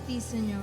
ti, Señor.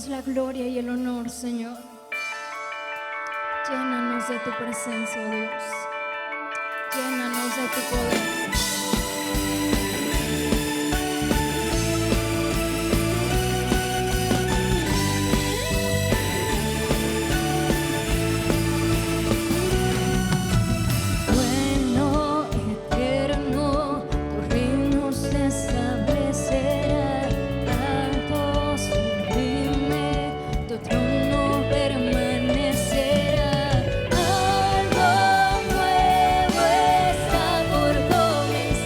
La gloria y el honor, Señor. Llénanos de tu presencia, oh Dios. Llénanos de tu poder. Algo nuevo está por comenzar.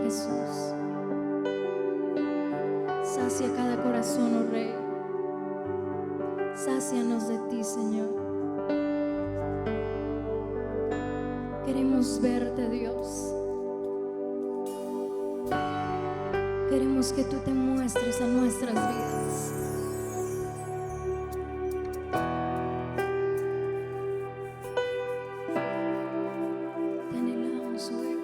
Jesús. Sacia cada corazón, oh Rey. Sácianos de ti, Señor. Queremos verte, Dios. Queremos que tú te muestres a nuestras vidas. Te anhelamos, oh Dios.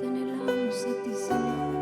Te anhelamos a ti, Señor.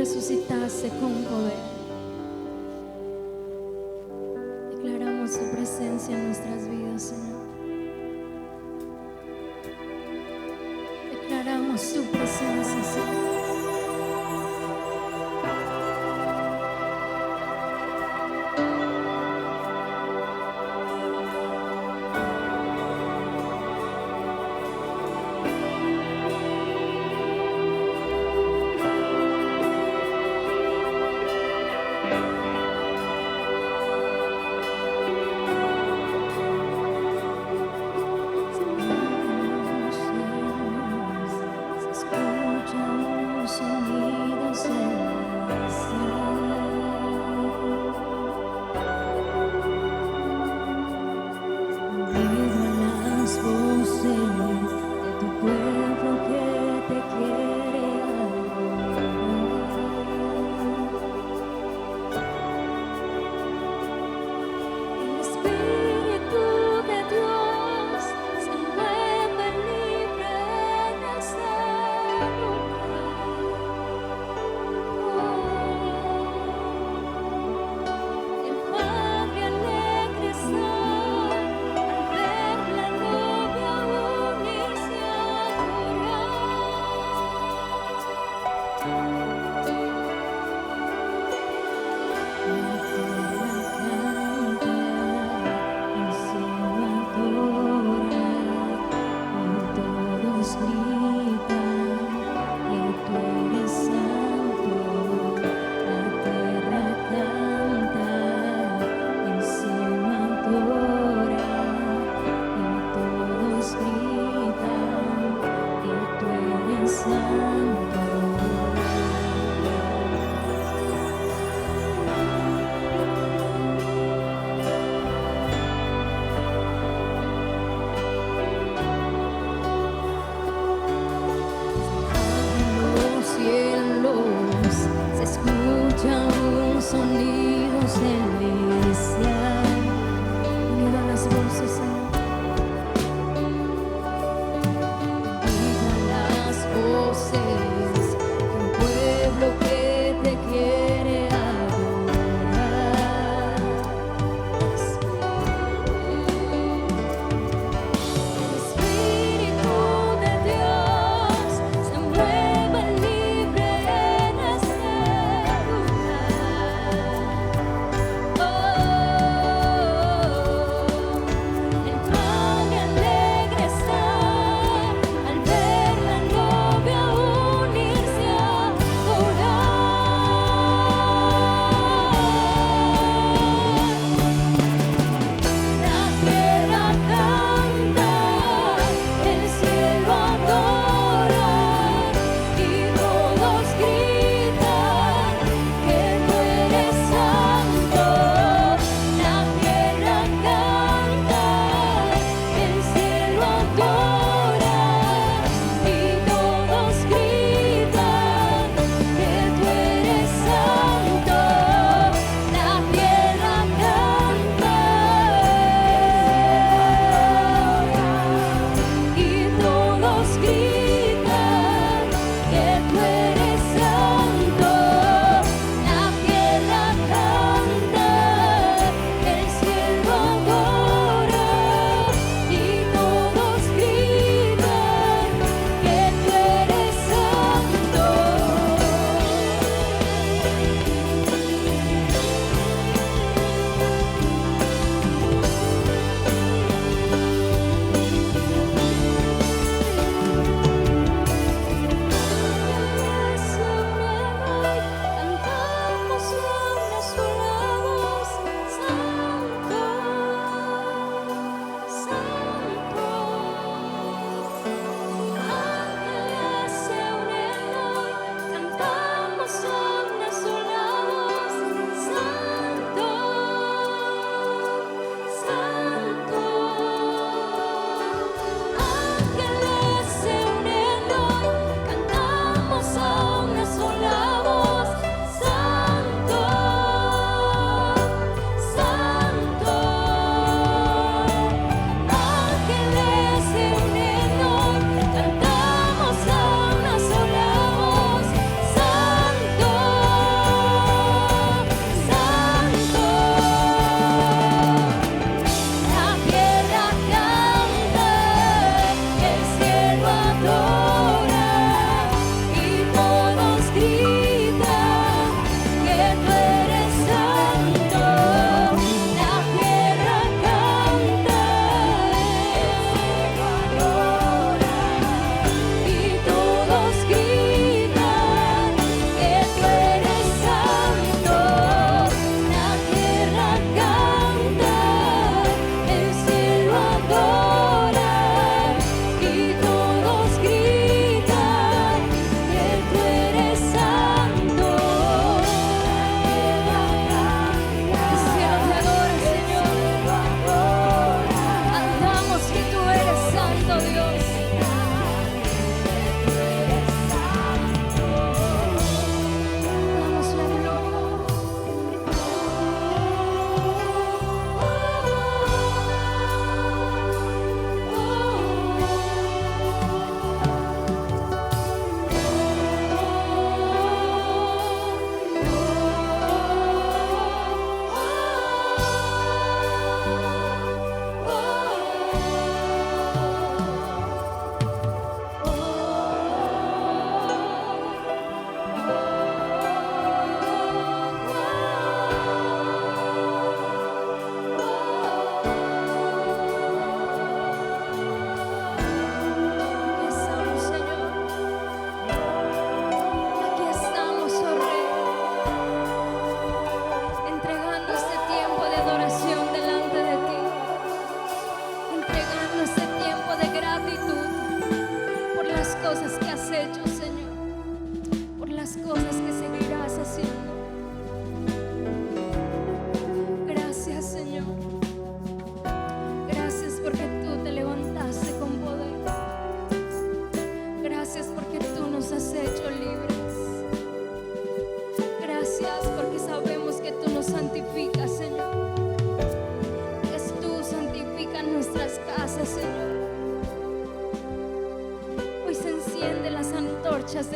resucitaste con poder. Declaramos tu presencia en nuestras vidas, Señor. Declaramos tu presencia, Señor. Oh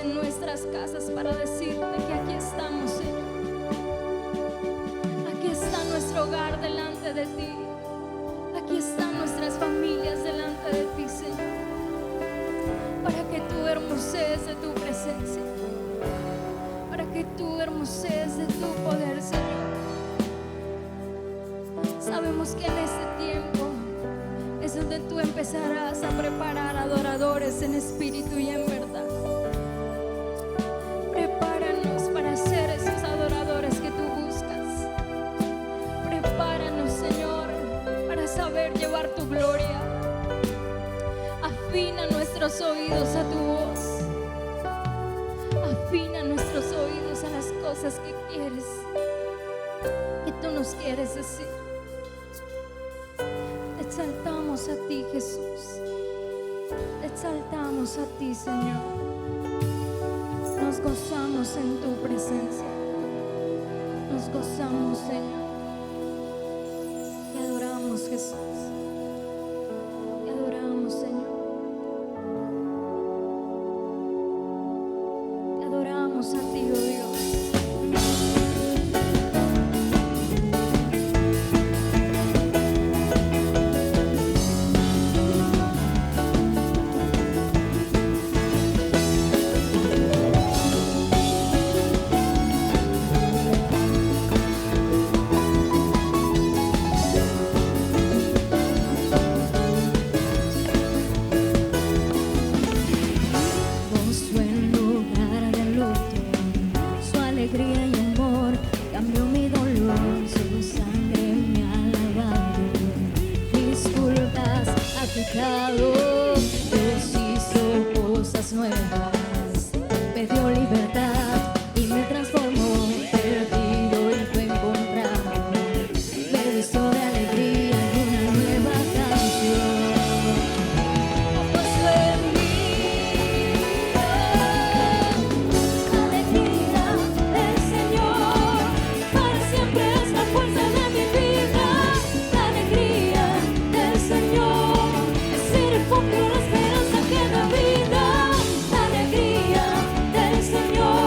en nuestras casas para decirte que aquí estamos, Señor. Aquí está nuestro hogar delante de ti. Aquí están nuestras familias delante de ti, Señor, para que tú hermosees de tu presencia, para que tú hermosees de tu poder, Señor. Sabemos que en este tiempo es donde tú empezarás a preparar adoradores en espíritu y en verdad. Prepáranos para ser esos adoradores que tú buscas. Prepáranos, Señor, para saber llevar tu gloria. Afina nuestros oídos a tu voz. Afina nuestros oídos a las cosas que quieres, que tú nos quieres decir. Te exaltamos a ti, Jesús. Te exaltamos a ti, Señor. Nos gozamos en tu presencia. Nos gozamos, Señor. Te adoramos, Jesús. Te adoramos, Señor. Te adoramos a ti, oh Dios. Gozo en lugar de luto, su alegría y amor cambió mi dolor, su sangre me ha lavado, mis culpas ha quitado. Dios hizo cosas nuevas, me dio libertad y me transformó, perdido y fue encontrado, me vistió de alegría y una nueva canción. Gozo en mí. Señor,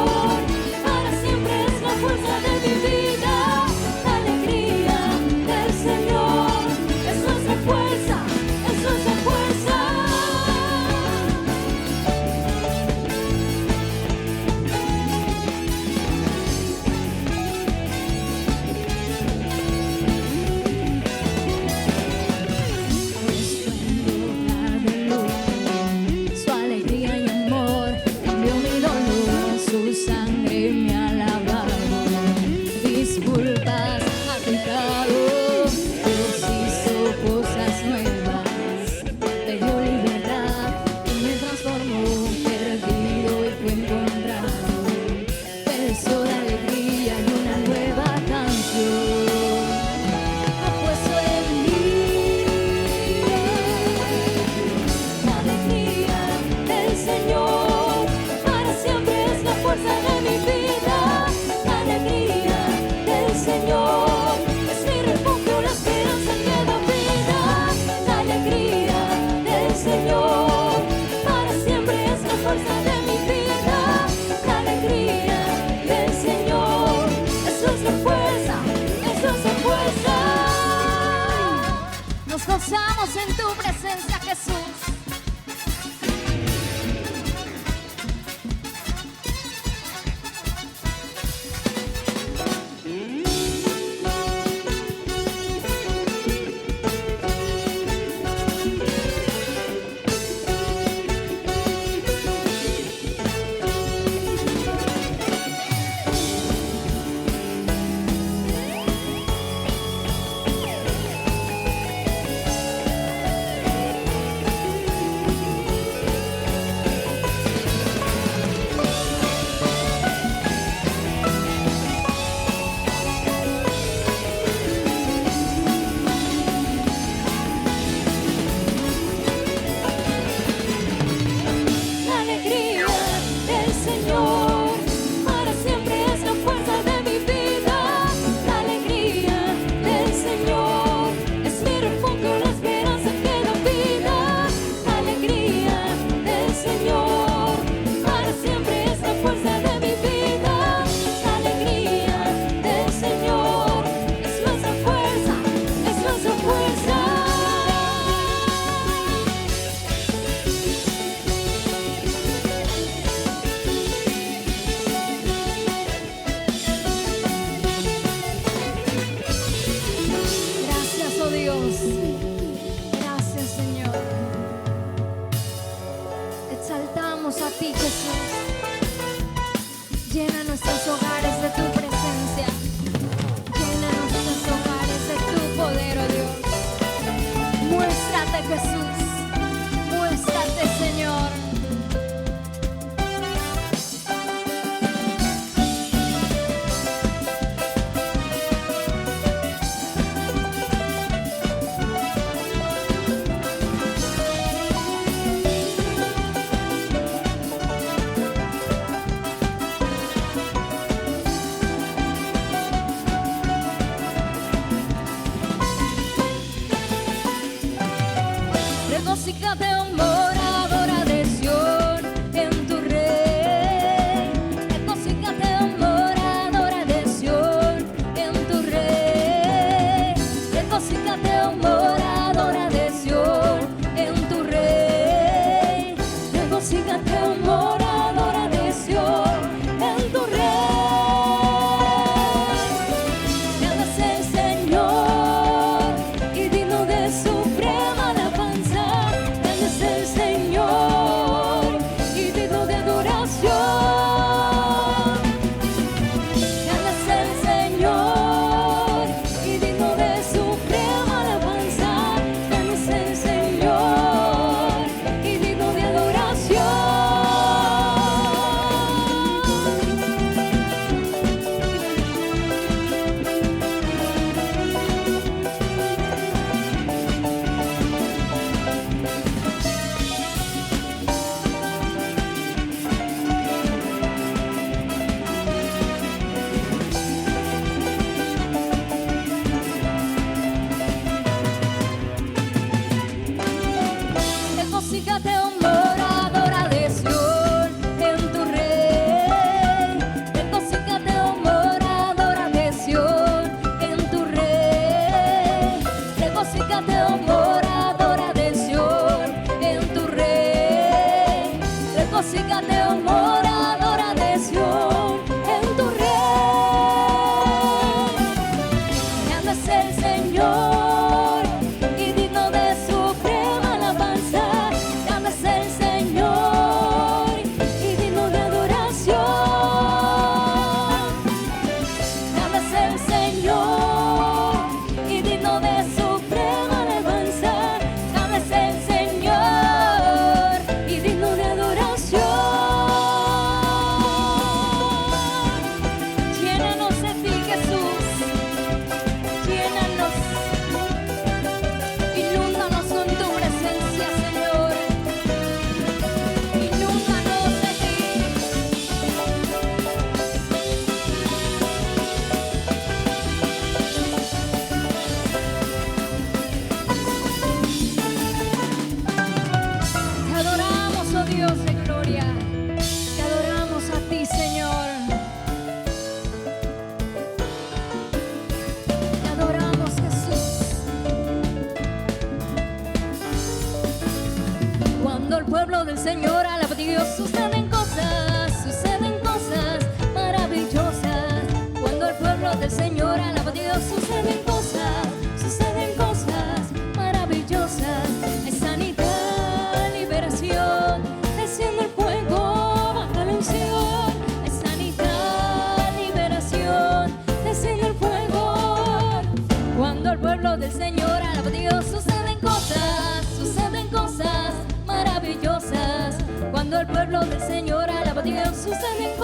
Dios suceden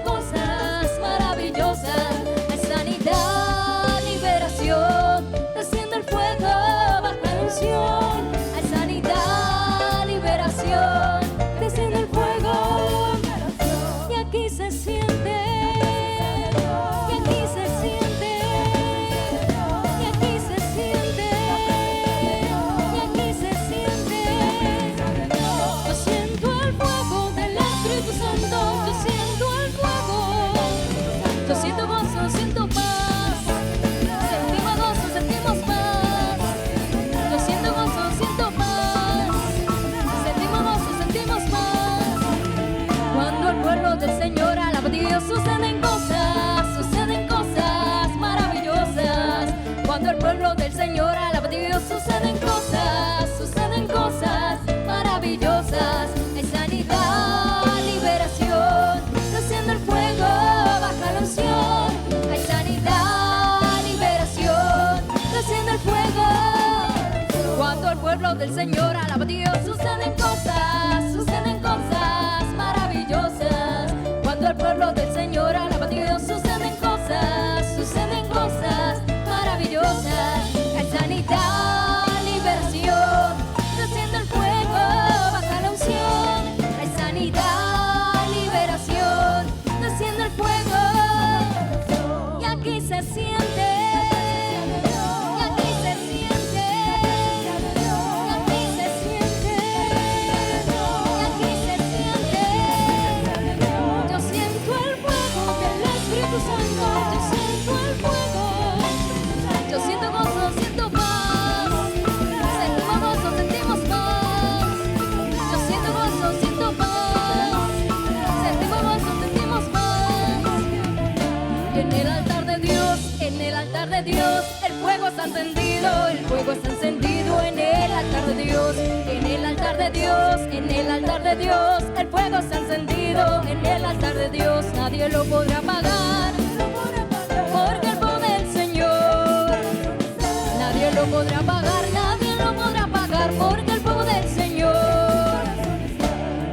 cosas maravillosas. Hay sanidad, liberación, desciende el fuego, baja la unción. Hay sanidad, liberación, desciende el fuego. Y aquí se siente, y aquí se siente, y aquí se siente, y aquí se siente. Yo siento el fuego del Espíritu Santo, yo siento el fuego. Yo siento gozo, siento paz. Sentimos gozo, sentimos paz. Yo siento gozo, siento paz. Sentimos gozo, sentimos paz. Cuando el pueblo del Señor alaba a Dios, suceden cosas maravillosas. Cuando el pueblo del Señor alaba a Dios, suceden cosas maravillosas. Hay sanidad, liberación, desciende el fuego, baja la unción. Hay sanidad, liberación, desciende el fuego. Cuando el pueblo del Señor alaba a Dios, suceden cosas maravillosas. Cuando el pueblo del Señor alaba a Dios, suceden cosas maravillosas. Hay sanidad, liberación, desciende el fuego, baja la unción. Hay sanidad, liberación, desciende el fuego. Y aquí se siente, y aquí se siente, y aquí se siente, y aquí se siente. Yo siento el fuego del Espíritu Santo, yo siento el fuego. Yo siento gozo, siento paz. Sentimos gozo, sentimos paz. Yo siento gozo, siento paz. Sentimos gozo, sentimos paz. En el altar de Dios, el fuego está encendido, el fuego está encendido en el altar de Dios. En el altar de Dios, el fuego está encendido en el altar de Dios. Nadie lo podrá apagar, porque el poder del Señor. Nadie lo podrá apagar, porque el poder del Señor.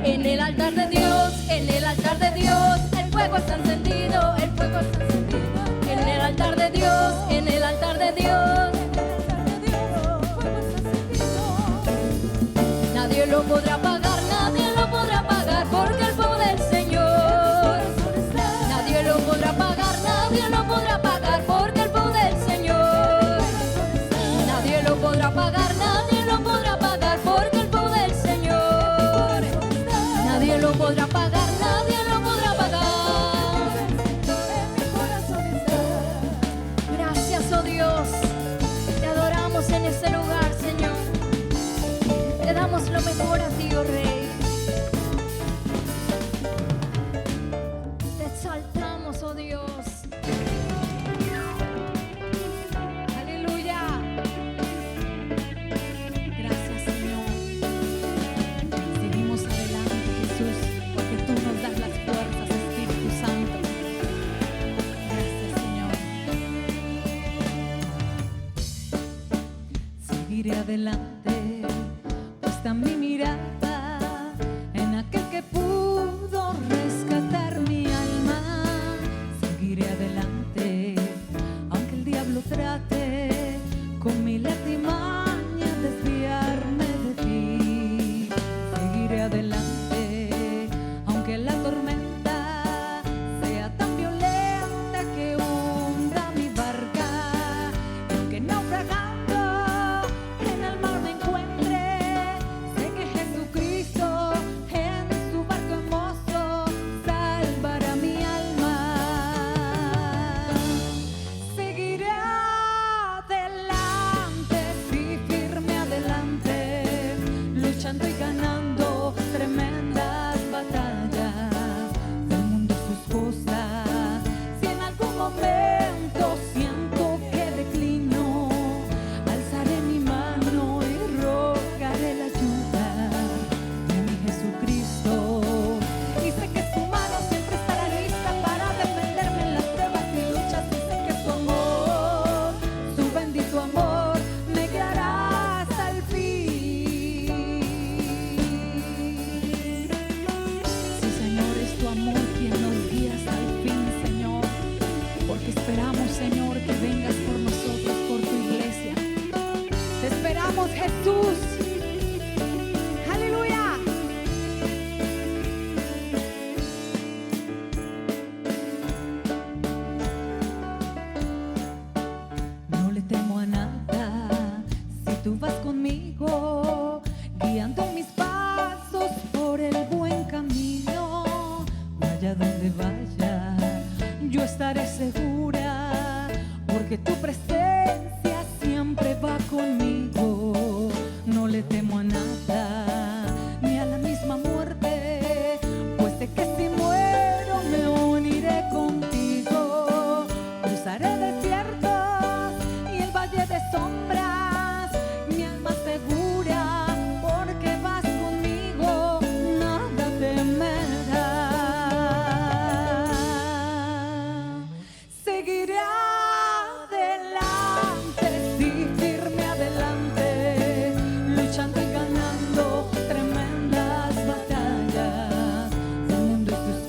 En el altar de Dios, el fuego está encendido, el fuego está encendido. En el altar de Dios, nadie lo podrá apagar, porque el poder del Señor. Nadie lo podrá apagar, porque el poder del Señor. Nadie lo podrá apagar, porque el poder del Señor. Nadie lo podrá apagar, Gracias, oh Dios. Te adoramos en este lugar, Señor. Te damos lo mejor a ti, oh Rey. Te exaltamos, oh Dios. Aleluya. Gracias, Señor. Seguimos adelante, Jesús, porque tú nos das las fuerzas, Espíritu Santo. Gracias, Señor. Seguiré adelante, puesta mi mirada en aquel que pudo rescatar mi alma. Seguiré adelante, aunque el diablo trate con mil artimañas desviarme de ti. Seguiré adelante, aunque la tormenta sea tan violenta que hunda mi barca. Y aunque naufragando en el mar me encuentre, sé que Jesucristo Allá donde vaya, yo estaré segura, porque tu presencia siempre va conmigo. No le temo a nada, ni a la misma muerte, pues sé que si muero me uniré contigo. Cruzaré desiertos y el valle de sombras, mi alma segura, porque vas conmigo, nada temerá. Seguiré adelante, sí, firme adelante, luchando y ganando tremendas batallas. El mundo y sus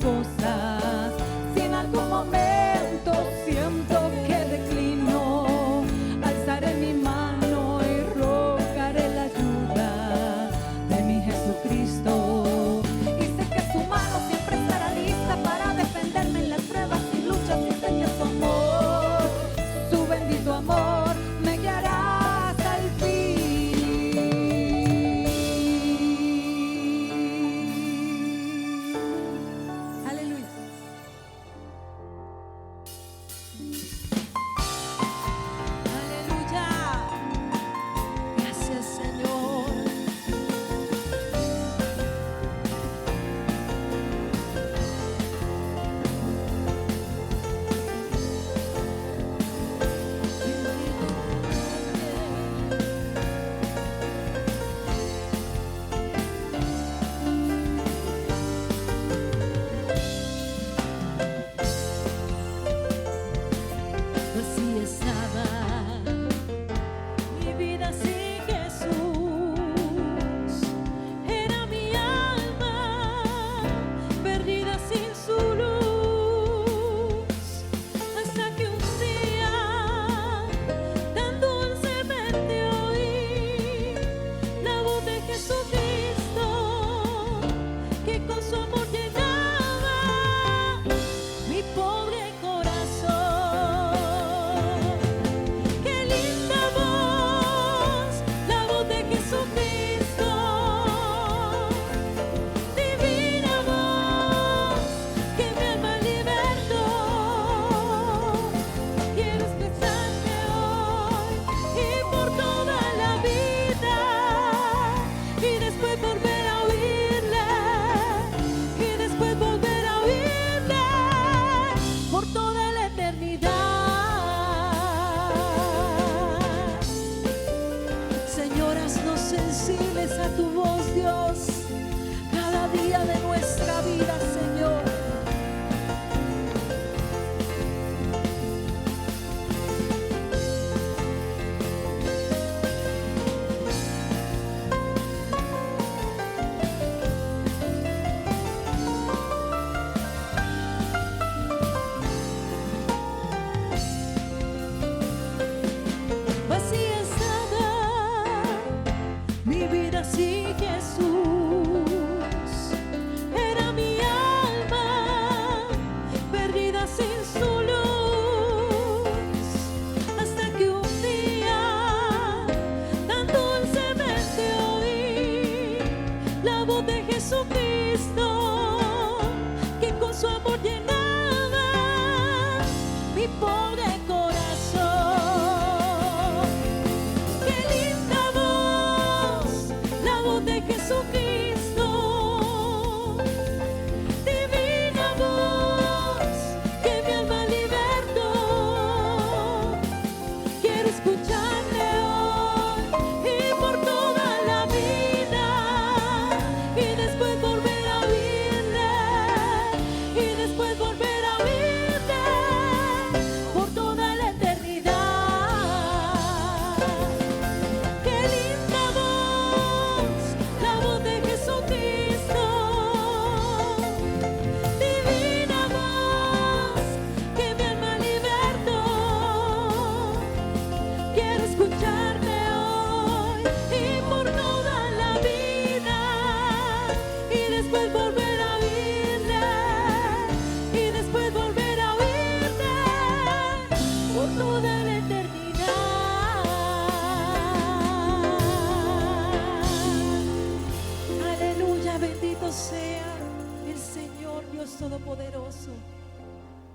Todopoderoso.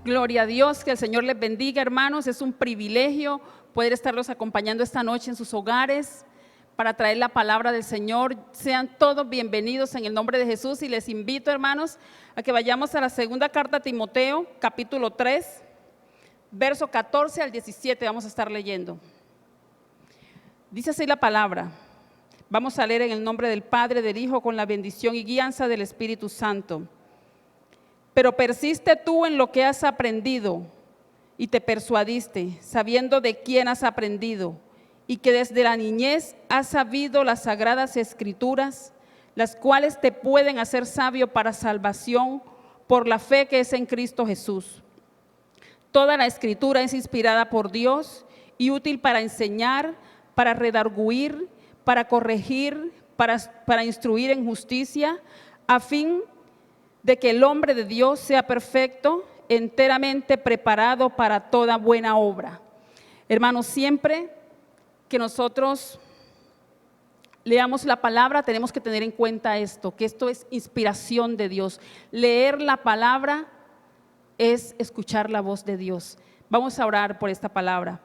Gloria a Dios, que el Señor les bendiga, hermanos. Es un privilegio poder estarlos acompañando esta noche en sus hogares para traer la palabra del Señor. Sean todos bienvenidos en el nombre de Jesús y les invito, hermanos, a que vayamos a la segunda carta a Timoteo, capítulo 3, verso 14 al 17, vamos a estar leyendo. Dice así la palabra. Vamos a leer en el nombre del Padre, del Hijo, con la bendición y guianza del Espíritu Santo. Pero persiste tú en lo que has aprendido y te persuadiste, sabiendo de quién has aprendido, y que desde la niñez has sabido las sagradas Escrituras, las cuales te pueden hacer sabio para salvación por la fe que es en Cristo Jesús. Toda la Escritura es inspirada por Dios y útil para enseñar, para redarguir, para corregir, para instruir en justicia, a fin de que el hombre de Dios sea perfecto, enteramente preparado para toda buena obra. Hermanos, siempre que nosotros leamos la palabra tenemos que tener en cuenta esto, que esto es inspiración de Dios. Leer la palabra es escuchar la voz de Dios. Vamos a orar por esta palabra.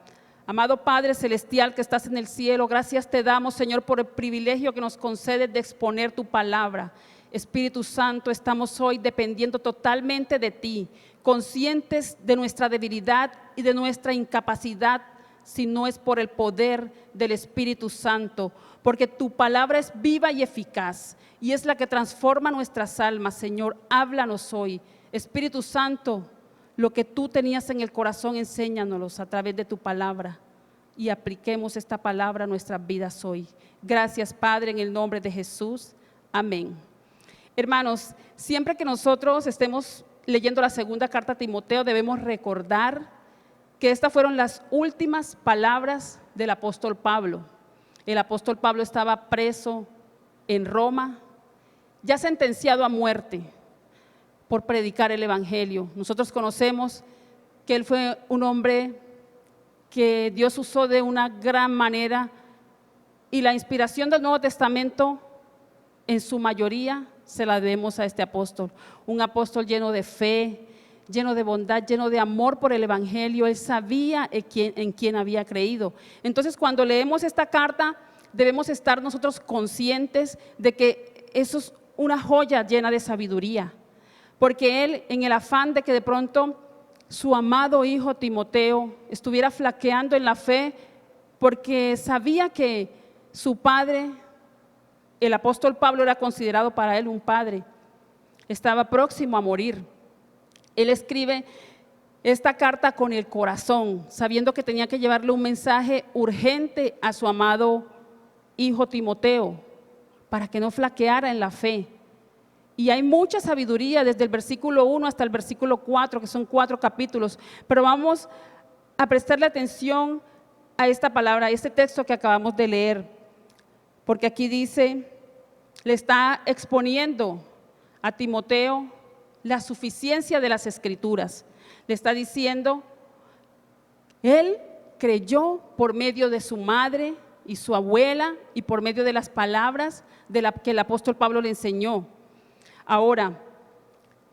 Amado Padre Celestial que estás en el cielo, gracias te damos, Señor, por el privilegio que nos concedes de exponer tu palabra. Espíritu Santo, estamos hoy dependiendo totalmente de ti, conscientes de nuestra debilidad y de nuestra incapacidad, si no es por el poder del Espíritu Santo, porque tu palabra es viva y eficaz y es la que transforma nuestras almas. Señor, háblanos hoy. Espíritu Santo, lo que tú tenías en el corazón, enséñanos a través de tu palabra y apliquemos esta palabra a nuestras vidas hoy. Gracias, Padre, en el nombre de Jesús. Amén. Hermanos, siempre que nosotros estemos leyendo la segunda carta a Timoteo, debemos recordar que estas fueron las últimas palabras del apóstol Pablo. El apóstol Pablo estaba preso en Roma, ya sentenciado a muerte por predicar el evangelio. Nosotros conocemos que él fue un hombre que Dios usó de una gran manera y la inspiración del Nuevo Testamento en su mayoría se la debemos a este apóstol, un apóstol lleno de fe, lleno de bondad, lleno de amor por el evangelio. Él sabía en quién había creído. Entonces, cuando leemos esta carta, debemos estar nosotros conscientes de que eso es una joya llena de sabiduría, porque él, en el afán de que de pronto su amado hijo Timoteo estuviera flaqueando en la fe, porque sabía que su padre, el apóstol Pablo, era considerado para él un padre, estaba próximo a morir. Él escribe esta carta con el corazón, sabiendo que tenía que llevarle un mensaje urgente a su amado hijo Timoteo, para que no flaqueara en la fe. Y hay mucha sabiduría desde el versículo 1 hasta el versículo 4, que son 4 capítulos, pero vamos a prestarle atención a esta palabra, a este texto que acabamos de leer, porque aquí dice, le está exponiendo a Timoteo la suficiencia de las Escrituras. Le está diciendo, él creyó por medio de su madre y su abuela y por medio de las palabras que el apóstol Pablo le enseñó. Ahora,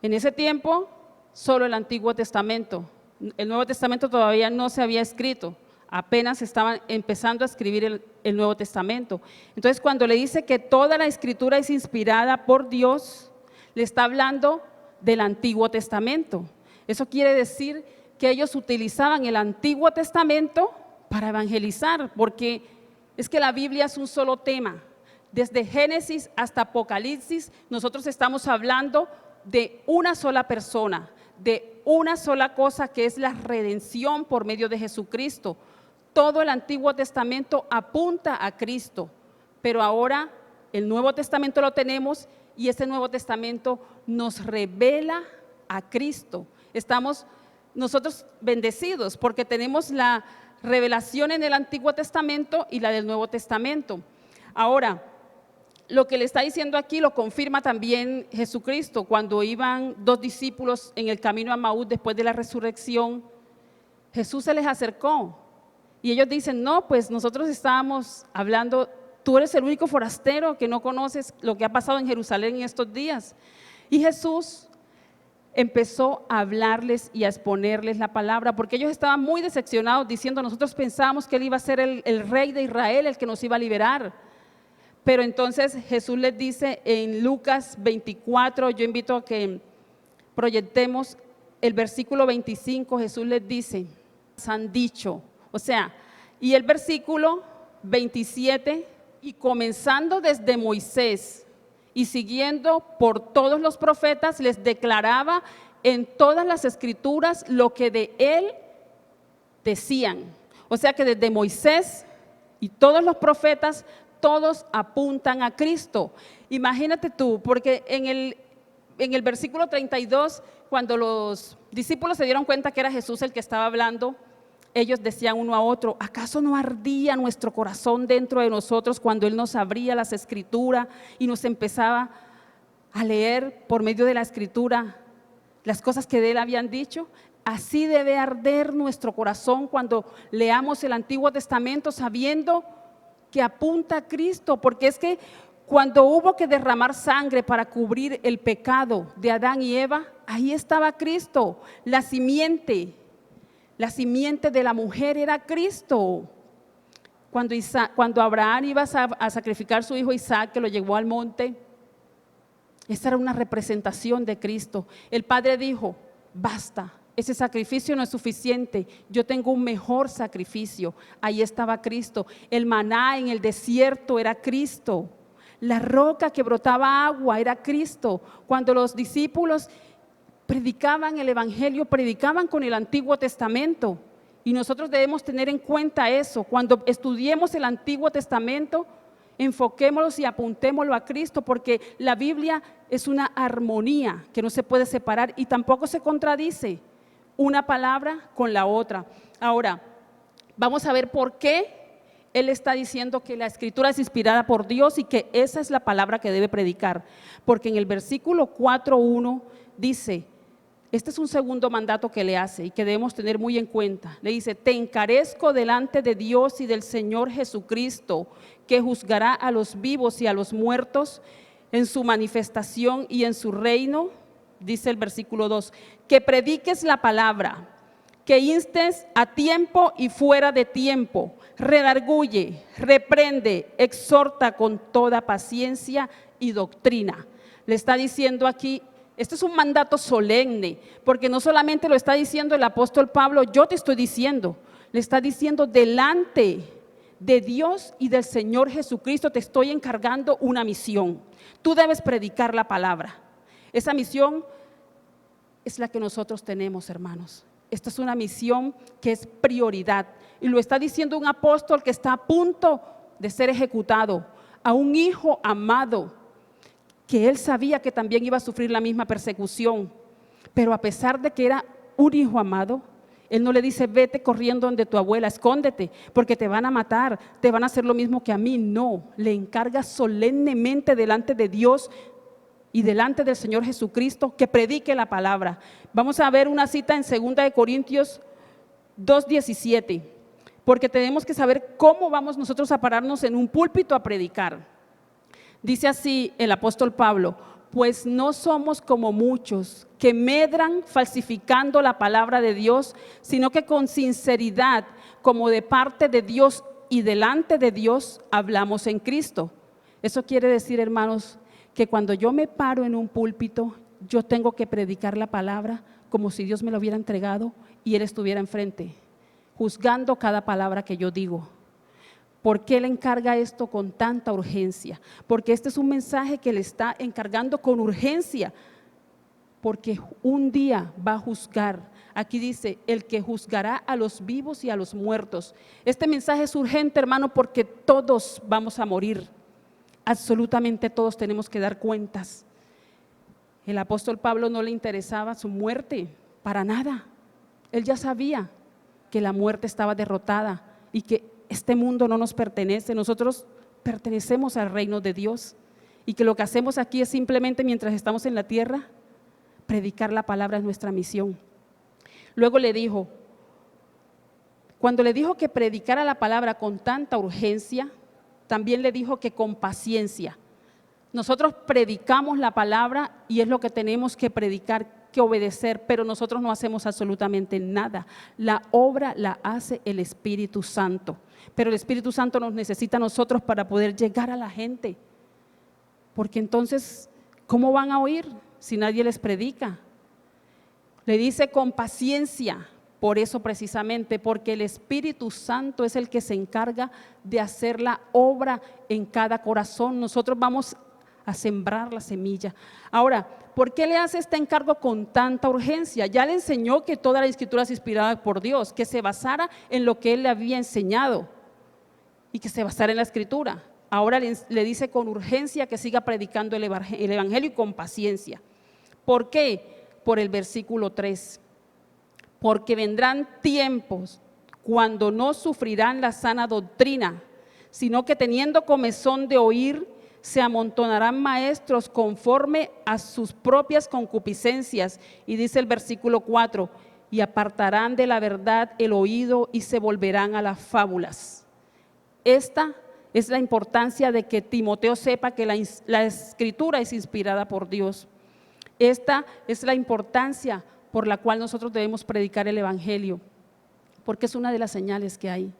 en ese tiempo, solo el Antiguo Testamento, el Nuevo Testamento todavía no se había escrito, apenas estaban empezando a escribir el Nuevo Testamento. Entonces, cuando le dice que toda la Escritura es inspirada por Dios, le está hablando del Antiguo Testamento. Eso quiere decir que ellos utilizaban el Antiguo Testamento para evangelizar, porque es que la Biblia es un solo tema. Desde Génesis hasta Apocalipsis, nosotros estamos hablando de una sola persona, de una sola cosa, que es la redención por medio de Jesucristo. Todo el Antiguo Testamento apunta a Cristo, pero ahora el Nuevo Testamento lo tenemos y este Nuevo Testamento nos revela a Cristo. Estamos nosotros bendecidos porque tenemos la revelación en el Antiguo Testamento y la del Nuevo Testamento. Ahora, lo que le está diciendo aquí lo confirma también Jesucristo. Cuando iban 2 discípulos en el camino a Maús después de la resurrección, Jesús se les acercó y ellos dicen, no, pues nosotros estábamos hablando, tú eres el único forastero que no conoces lo que ha pasado en Jerusalén en estos días. Y Jesús empezó a hablarles y a exponerles la palabra, porque ellos estaban muy decepcionados diciendo, nosotros pensábamos que Él iba a ser el rey de Israel, el que nos iba a liberar. Pero entonces Jesús les dice en Lucas 24, yo invito a que proyectemos el versículo 25, Jesús les dice, han dicho, o sea, y el versículo 27, y comenzando desde Moisés y siguiendo por todos los profetas, les declaraba en todas las escrituras lo que de él decían. O sea que desde Moisés y todos los profetas, todos apuntan a Cristo. Imagínate tú, porque en el versículo 32, cuando los discípulos se dieron cuenta que era Jesús el que estaba hablando, ellos decían uno a otro, ¿acaso no ardía nuestro corazón dentro de nosotros cuando Él nos abría las escrituras y nos empezaba a leer por medio de la escritura las cosas que de Él habían dicho? Así debe arder nuestro corazón cuando leamos el Antiguo Testamento sabiendo que apunta a Cristo, porque es que cuando hubo que derramar sangre para cubrir el pecado de Adán y Eva, ahí estaba Cristo, la simiente de la mujer era Cristo. Cuando Abraham iba a sacrificar a su hijo Isaac, que lo llevó al monte, esa era una representación de Cristo. El Padre dijo, basta, ese sacrificio no es suficiente, yo tengo un mejor sacrificio. Ahí estaba Cristo. El maná en el desierto era Cristo. La roca que brotaba agua era Cristo. Cuando los discípulos predicaban el evangelio, predicaban con el Antiguo Testamento, y nosotros debemos tener en cuenta eso. Cuando estudiemos el Antiguo Testamento, enfoquémoslo y apuntémoslo a Cristo, porque la Biblia es una armonía que no se puede separar y tampoco se contradice una palabra con la otra. Ahora, vamos a ver por qué Él está diciendo que la Escritura es inspirada por Dios y que esa es la palabra que debe predicar, porque en el versículo 4:1 dice, este es un segundo mandato que le hace y que debemos tener muy en cuenta. Le dice, te encarezco delante de Dios y del Señor Jesucristo, que juzgará a los vivos y a los muertos en su manifestación y en su reino. Dice el versículo 2, que prediques la palabra, que instes a tiempo y fuera de tiempo, redarguye, reprende, exhorta con toda paciencia y doctrina. Le está diciendo aquí, este es un mandato solemne, porque no solamente lo está diciendo el apóstol Pablo, yo te estoy diciendo, le está diciendo delante de Dios y del Señor Jesucristo, te estoy encargando una misión. Tú debes predicar la palabra. Esa misión es la que nosotros tenemos, hermanos. Esta es una misión que es prioridad. Y lo está diciendo un apóstol que está a punto de ser ejecutado, a un hijo amado, que él sabía que también iba a sufrir la misma persecución, pero a pesar de que era un hijo amado, él no le dice, vete corriendo donde tu abuela, escóndete, porque te van a matar, te van a hacer lo mismo que a mí. No, le encarga solemnemente delante de Dios y delante del Señor Jesucristo que predique la palabra. Vamos a ver una cita en 2 Corintios 2:17, porque tenemos que saber cómo vamos nosotros a pararnos en un púlpito a predicar. Dice así el apóstol Pablo, pues no somos como muchos que medran falsificando la palabra de Dios, sino que con sinceridad, como de parte de Dios y delante de Dios, hablamos en Cristo. Eso quiere decir, hermanos, que cuando yo me paro en un púlpito, yo tengo que predicar la palabra como si Dios me lo hubiera entregado y Él estuviera enfrente, juzgando cada palabra que yo digo. ¿Por qué le encarga esto con tanta urgencia? Porque este es un mensaje que le está encargando con urgencia, porque un día va a juzgar. Aquí dice, el que juzgará a los vivos y a los muertos. Este mensaje es urgente, hermano, porque todos vamos a morir. Absolutamente todos tenemos que dar cuentas. El apóstol Pablo no le interesaba su muerte, para nada. Él ya sabía que la muerte estaba derrotada y que este mundo no nos pertenece, nosotros pertenecemos al reino de Dios y que lo que hacemos aquí es simplemente mientras estamos en la tierra, predicar la palabra es nuestra misión. Luego le dijo, cuando le dijo que predicara la palabra con tanta urgencia, también le dijo que con paciencia. Nosotros predicamos la palabra y es lo que tenemos que predicar, que obedecer, pero nosotros no hacemos absolutamente nada. La obra la hace el Espíritu Santo, pero el Espíritu Santo nos necesita a nosotros para poder llegar a la gente, porque entonces, ¿cómo van a oír si nadie les predica? Le dice con paciencia, por eso precisamente, porque el Espíritu Santo es el que se encarga de hacer la obra en cada corazón. Nosotros vamos a sembrar la semilla. Ahora, ¿por qué le hace este encargo con tanta urgencia? Ya le enseñó que toda la Escritura es inspirada por Dios, que se basara en lo que Él le había enseñado y que se basara en la Escritura. Ahora le dice con urgencia que siga predicando el Evangelio y con paciencia. ¿Por qué? Por el versículo 3. Porque vendrán tiempos cuando no sufrirán la sana doctrina, sino que teniendo comezón de oír, se amontonarán maestros conforme a sus propias concupiscencias. Y dice el versículo 4, y apartarán de la verdad el oído y se volverán a las fábulas. Esta es la importancia de que Timoteo sepa que la Escritura es inspirada por Dios. Esta es la importancia por la cual nosotros debemos predicar el Evangelio, porque es una de las señales que hay.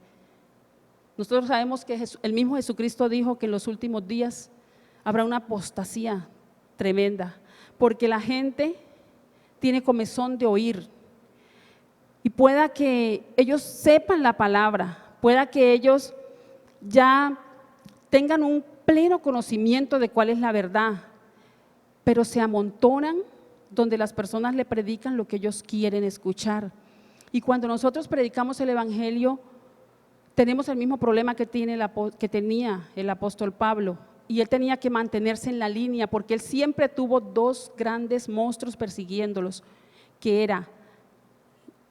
Nosotros sabemos que el mismo Jesucristo dijo que en los últimos días habrá una apostasía tremenda, porque la gente tiene comezón de oír, y pueda que ellos sepan la palabra, pueda que ellos ya tengan un pleno conocimiento de cuál es la verdad, pero se amontonan donde las personas le predican lo que ellos quieren escuchar. Y cuando nosotros predicamos el Evangelio, tenemos el mismo problema que tenía el apóstol Pablo, y él tenía que mantenerse en la línea, porque él siempre tuvo dos grandes monstruos persiguiéndolos, que era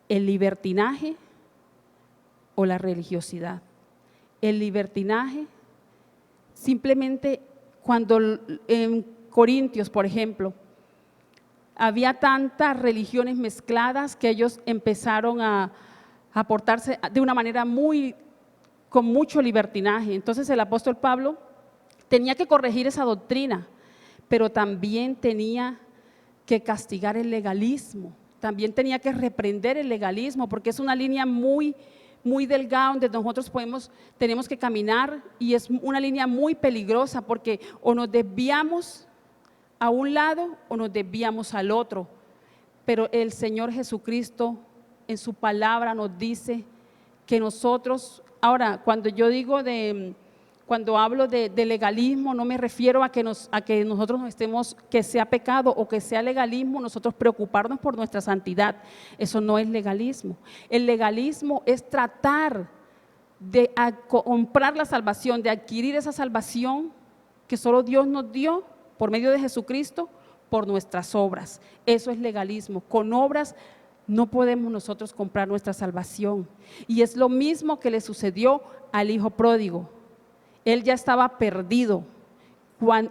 el libertinaje o la religiosidad. El libertinaje, simplemente cuando en Corintios, por ejemplo, había tantas religiones mezcladas que ellos empezaron a portarse de una manera con mucho libertinaje. Entonces el apóstol Pablo tenía que corregir esa doctrina, pero también tenía que castigar el legalismo, también tenía que reprender el legalismo, porque es una línea muy delgada donde nosotros tenemos que caminar, y es una línea muy peligrosa, porque o nos desviamos a un lado o nos desviamos al otro. Pero el Señor Jesucristo en su palabra nos dice que nosotros, ahora cuando hablo de legalismo, no me refiero a que nosotros nos estemos, que sea pecado o que sea legalismo, nosotros preocuparnos por nuestra santidad. Eso no es legalismo. El legalismo es tratar de comprar la salvación, de adquirir esa salvación que solo Dios nos dio por medio de Jesucristo, por nuestras obras. Eso es legalismo. Con obras no podemos nosotros comprar nuestra salvación. Y es lo mismo que le sucedió al hijo pródigo. Él ya estaba perdido.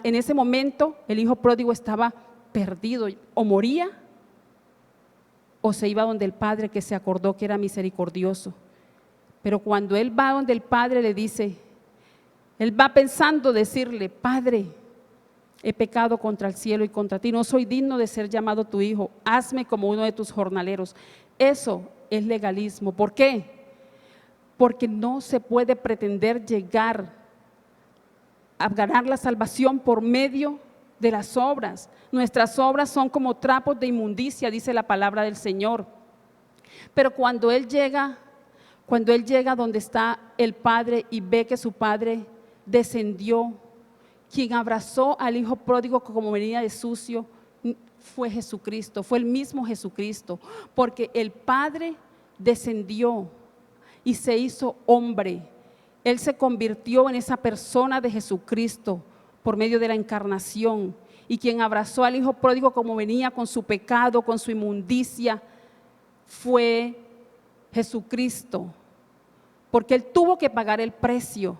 En ese momento el hijo pródigo estaba perdido, o moría o se iba donde el Padre, que se acordó que era misericordioso. Pero cuando él va donde el Padre, le dice, él va pensando decirle: Padre, he pecado contra el cielo y contra ti, no soy digno de ser llamado tu hijo, hazme como uno de tus jornaleros. Eso es legalismo. ¿Por qué? Porque no se puede pretender llegar a ganar la salvación por medio de las obras. Nuestras obras son como trapos de inmundicia, dice la palabra del Señor. Pero cuando Él llega donde está el Padre y ve que su Padre descendió, quien abrazó al hijo pródigo como venía de sucio fue Jesucristo, fue el mismo Jesucristo, porque el Padre descendió y se hizo hombre. Él se convirtió en esa persona de Jesucristo por medio de la encarnación, y quien abrazó al hijo pródigo como venía con su pecado, con su inmundicia, fue Jesucristo, porque Él tuvo que pagar el precio.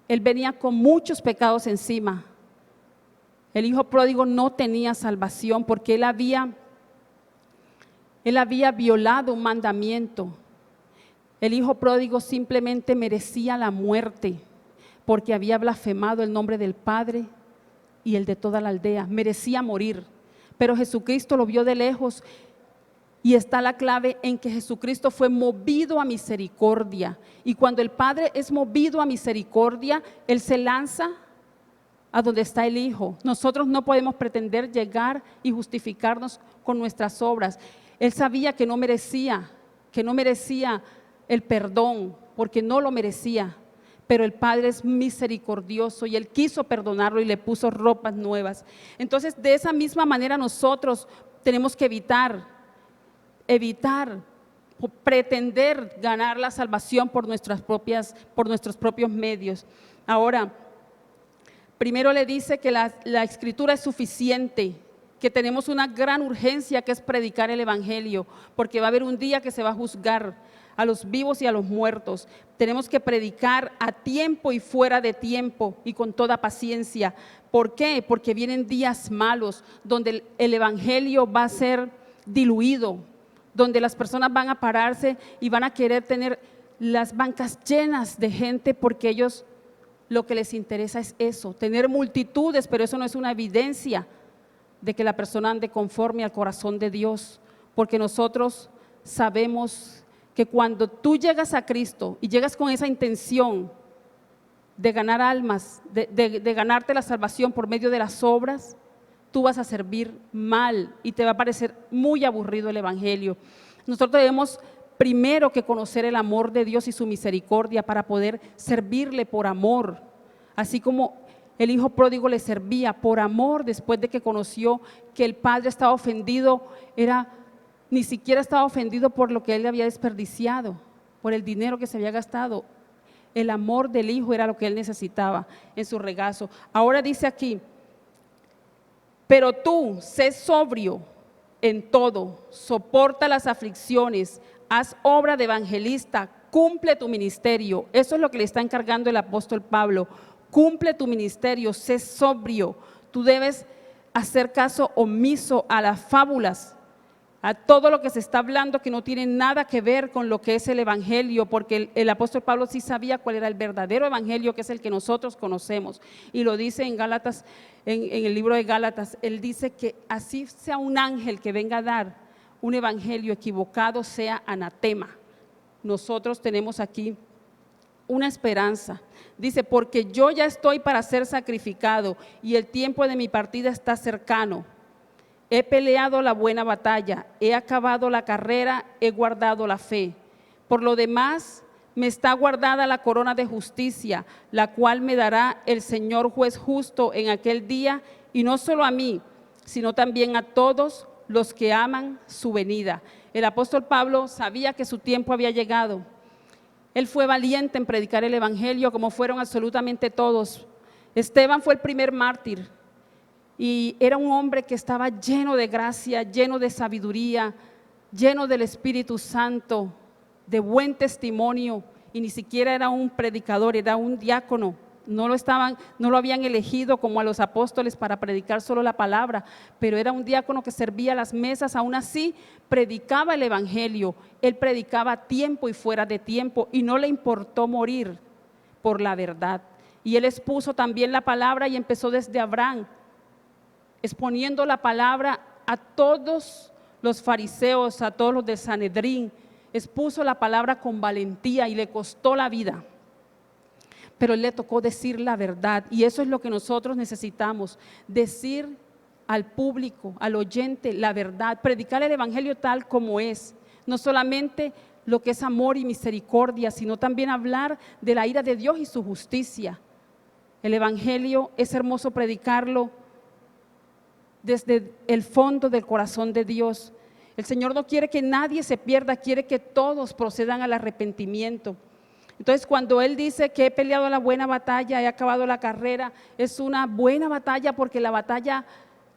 Él venía con muchos pecados encima. El hijo pródigo no tenía salvación porque él había violado un mandamiento. El hijo pródigo simplemente merecía la muerte porque había blasfemado el nombre del Padre y el de toda la aldea. Merecía morir, pero Jesucristo lo vio de lejos. Y está la clave en que Jesucristo fue movido a misericordia. Y cuando el Padre es movido a misericordia, Él se lanza a donde está el Hijo. Nosotros no podemos pretender llegar y justificarnos con nuestras obras. Él sabía que no merecía el perdón, porque no lo merecía. Pero el Padre es misericordioso y Él quiso perdonarlo y le puso ropas nuevas. Entonces, de esa misma manera nosotros tenemos que evitar pretender ganar la salvación por nuestros propios medios. Ahora, primero le dice que la Escritura es suficiente, que tenemos una gran urgencia que es predicar el Evangelio, porque va a haber un día que se va a juzgar a los vivos y a los muertos. Tenemos que predicar a tiempo y fuera de tiempo y con toda paciencia. ¿Por qué? Porque vienen días malos donde el Evangelio va a ser diluido, donde las personas van a pararse y van a querer tener las bancas llenas de gente, porque ellos lo que les interesa es eso, tener multitudes, pero eso no es una evidencia de que la persona ande conforme al corazón de Dios, porque nosotros sabemos que cuando tú llegas a Cristo y llegas con esa intención de ganar almas, de ganarte la salvación por medio de las obras, tú vas a servir mal y te va a parecer muy aburrido el Evangelio. Nosotros debemos primero que conocer el amor de Dios y su misericordia para poder servirle por amor, así como el hijo pródigo le servía por amor después de que conoció que el padre estaba ofendido, ni siquiera estaba ofendido por lo que él le había desperdiciado, por el dinero que se había gastado. El amor del hijo era lo que él necesitaba en su regazo. Ahora dice aquí: pero tú, sé sobrio en todo, soporta las aflicciones, haz obra de evangelista, cumple tu ministerio. Eso es lo que le está encargando el apóstol Pablo. Cumple tu ministerio, sé sobrio. Tú debes hacer caso omiso a las fábulas, a todo lo que se está hablando que no tiene nada que ver con lo que es el Evangelio, porque el apóstol Pablo sí sabía cuál era el verdadero Evangelio, que es el que nosotros conocemos, y lo dice en Gálatas, en el libro de Gálatas. Él dice que así sea un ángel que venga a dar un evangelio equivocado, sea anatema. Nosotros tenemos aquí una esperanza. Dice: porque yo ya estoy para ser sacrificado y el tiempo de mi partida está cercano. He peleado la buena batalla, he acabado la carrera, he guardado la fe. Por lo demás, me está guardada la corona de justicia, la cual me dará el Señor juez justo en aquel día, y no solo a mí, sino también a todos los que aman su venida. El apóstol Pablo sabía que su tiempo había llegado. Él fue valiente en predicar el Evangelio, como fueron absolutamente todos. Esteban fue el primer mártir y era un hombre que estaba lleno de gracia, lleno de sabiduría, lleno del Espíritu Santo, de buen testimonio, y ni siquiera era un predicador, era un diácono. No lo habían elegido como a los apóstoles para predicar solo la palabra, pero era un diácono que servía las mesas. Aún así predicaba el Evangelio. Él predicaba a tiempo y fuera de tiempo, y no le importó morir por la verdad. Y él expuso también la palabra, y empezó desde Abraham, exponiendo la palabra a todos los fariseos, a todos los de Sanedrín. Expuso la palabra con valentía y le costó la vida. Pero él le tocó decir la verdad, y eso es lo que nosotros necesitamos: decir al público, al oyente, la verdad, predicar el Evangelio tal como es, no solamente lo que es amor y misericordia, sino también hablar de la ira de Dios y su justicia. El Evangelio es hermoso predicarlo desde el fondo del corazón de Dios. El Señor no quiere que nadie se pierda, quiere que todos procedan al arrepentimiento. Entonces, cuando Él dice que he peleado la buena batalla, he acabado la carrera, es una buena batalla, porque la batalla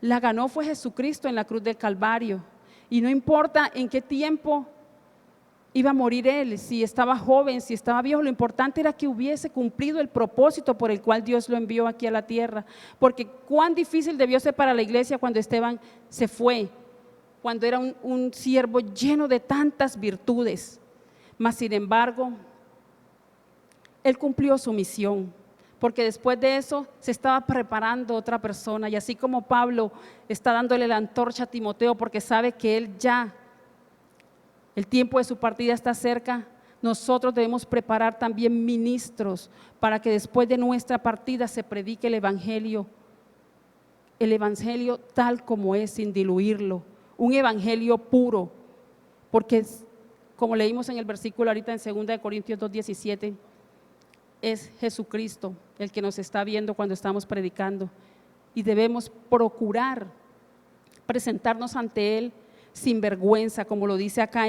la ganó fue Jesucristo en la cruz del Calvario. Y no importa en qué tiempo iba a morir Él, si estaba joven, si estaba viejo, lo importante era que hubiese cumplido el propósito por el cual Dios lo envió aquí a la tierra. Porque cuán difícil debió ser para la iglesia cuando Esteban se fue, cuando era un siervo lleno de tantas virtudes. Mas sin embargo, Él cumplió su misión, porque después de eso se estaba preparando otra persona. Y así como Pablo está dándole la antorcha a Timoteo porque sabe que él ya, el tiempo de su partida está cerca, nosotros debemos preparar también ministros para que después de nuestra partida se predique el evangelio tal como es, sin diluirlo, un evangelio puro, porque como leímos en el versículo ahorita en 2 Corintios 2:17, es Jesucristo el que nos está viendo cuando estamos predicando, y debemos procurar presentarnos ante Él sin vergüenza, como lo dice acá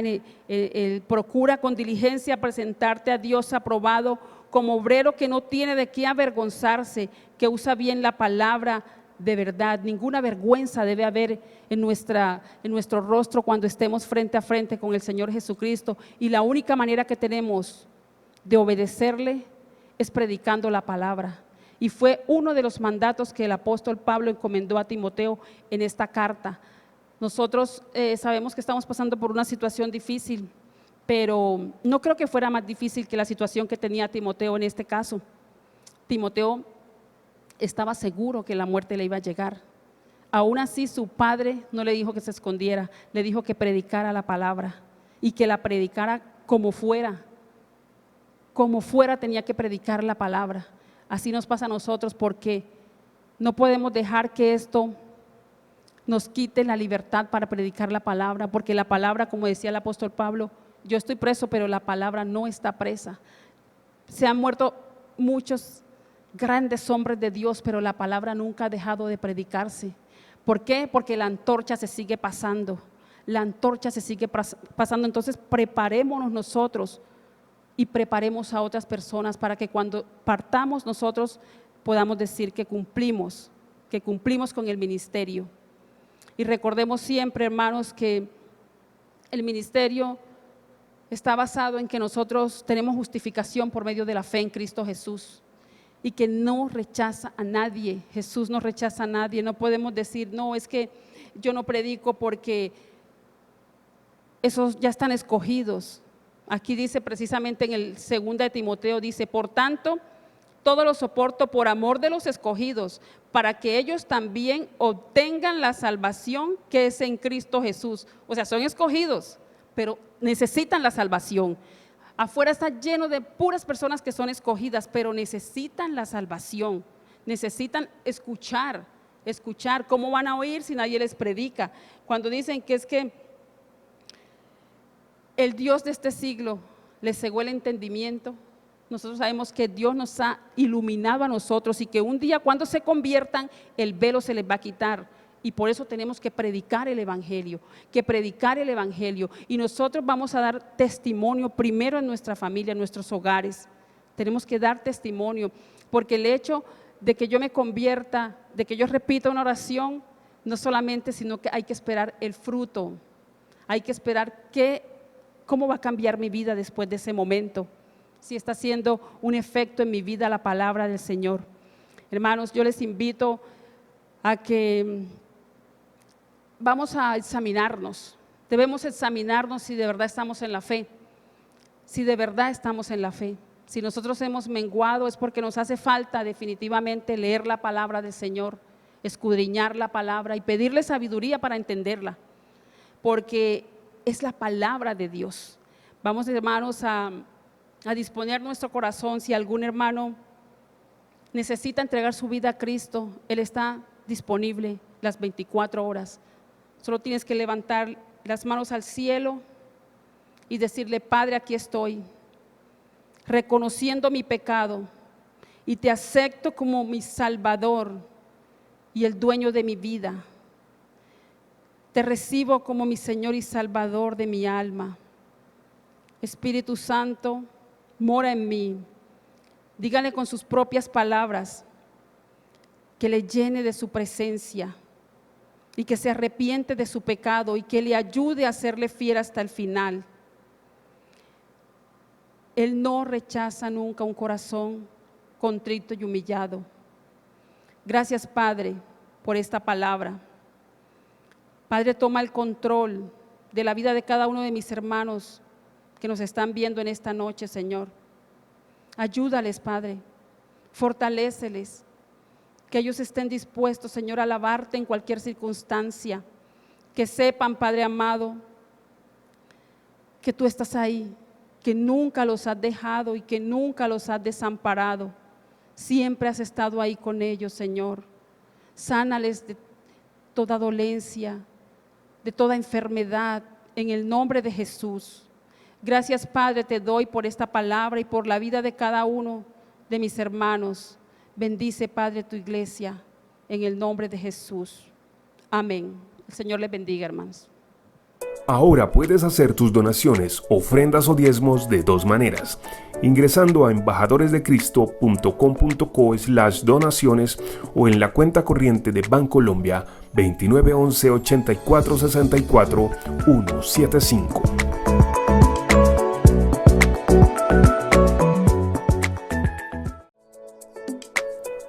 procura con diligencia presentarte a Dios aprobado, como obrero que no tiene de qué avergonzarse, que usa bien la palabra de verdad. Ninguna vergüenza debe haber en nuestro rostro cuando estemos frente a frente con el Señor Jesucristo, y la única manera que tenemos de obedecerle es predicando la palabra. Y fue uno de los mandatos que el apóstol Pablo encomendó a Timoteo en esta carta. Nosotros sabemos que estamos pasando por una situación difícil, pero no creo que fuera más difícil que la situación que tenía Timoteo en este caso. Timoteo estaba seguro que la muerte le iba a llegar. Aún así, su padre no le dijo que se escondiera, le dijo que predicara la palabra y que la predicara como fuera tenía que predicar la palabra. Así nos pasa a nosotros, porque no podemos dejar que esto nos quite la libertad para predicar la palabra, porque la palabra, como decía el apóstol Pablo, yo estoy preso, pero la palabra no está presa. Se han muerto muchos grandes hombres de Dios, pero la palabra nunca ha dejado de predicarse. ¿Por qué? Porque la antorcha se sigue pasando, la antorcha se sigue pasando. Entonces preparémonos nosotros y preparemos a otras personas para que cuando partamos nosotros podamos decir que cumplimos con el ministerio. Y recordemos siempre, hermanos, que el ministerio está basado en que nosotros tenemos justificación por medio de la fe en Cristo Jesús, y que no rechaza a nadie. Jesús no rechaza a nadie. No podemos decir, no, es que yo no predico porque esos ya están escogidos. Aquí dice precisamente en el 2 de Timoteo, dice, por tanto, todo lo soporto por amor de los escogidos, para que ellos también obtengan la salvación que es en Cristo Jesús. O sea, son escogidos, pero necesitan la salvación. Afuera está lleno de puras personas que son escogidas, pero necesitan la salvación, necesitan escuchar. ¿Cómo van a oír si nadie les predica? Cuando dicen que es que el Dios de este siglo les cegó el entendimiento, nosotros sabemos que Dios nos ha iluminado a nosotros, y que un día cuando se conviertan el velo se les va a quitar, y por eso tenemos que predicar el evangelio, y nosotros vamos a dar testimonio primero en nuestra familia, en nuestros hogares. Tenemos que dar testimonio, porque el hecho de que yo me convierta, de que yo repita una oración, no solamente, sino que hay que esperar el fruto, hay que esperar cómo va a cambiar mi vida después de ese momento, si está haciendo un efecto en mi vida la palabra del Señor. Hermanos, yo les invito a que vamos a examinarnos. Debemos examinarnos si de verdad estamos en la fe, Si nosotros hemos menguado es porque nos hace falta definitivamente leer la palabra del Señor, escudriñar la palabra y pedirle sabiduría para entenderla, porque es la palabra de Dios. Vamos, hermanos, a disponer nuestro corazón. Si algún hermano necesita entregar su vida a Cristo, Él está disponible las 24 horas. Solo tienes que levantar las manos al cielo y decirle: Padre, aquí estoy, reconociendo mi pecado, y te acepto como mi Salvador y el dueño de mi vida. Te recibo como mi Señor y Salvador de mi alma. Espíritu Santo, mora en mí. Dígale con sus propias palabras que le llene de su presencia y que se arrepiente de su pecado y que le ayude a serle fiel hasta el final. Él no rechaza nunca un corazón contrito y humillado. Gracias, Padre, por esta palabra. Padre, toma el control de la vida de cada uno de mis hermanos que nos están viendo en esta noche, Señor. Ayúdales, Padre. Fortaléceles, que ellos estén dispuestos, Señor, a alabarte en cualquier circunstancia, que sepan, Padre amado, que tú estás ahí, que nunca los has dejado y que nunca los has desamparado. Siempre has estado ahí con ellos, Señor. Sánales de toda dolencia, de toda enfermedad, en el nombre de Jesús. Gracias, Padre, te doy por esta palabra y por la vida de cada uno de mis hermanos. Bendice, Padre, tu iglesia, en el nombre de Jesús. Amén. El Señor les bendiga, hermanos. Ahora puedes hacer tus donaciones, ofrendas o diezmos de dos maneras: ingresando a embajadoresdecristo.com.co/donaciones o en la cuenta corriente de Bancolombia 2911 84 64 175.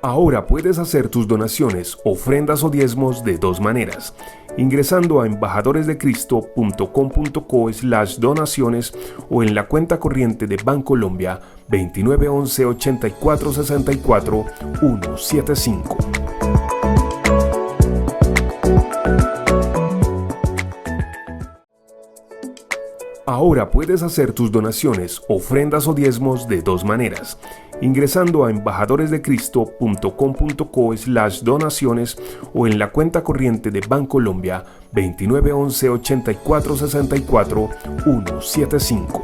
Ahora puedes hacer tus donaciones, ofrendas o diezmos de dos maneras: ingresando a embajadoresdecristo.com.co/donaciones o en la cuenta corriente de Bancolombia 2911 84 64 175. Ahora puedes hacer tus donaciones, ofrendas o diezmos de dos maneras: ingresando a embajadoresdecristo.com.co/donaciones o en la cuenta corriente de Bancolombia 2911 84 64 175.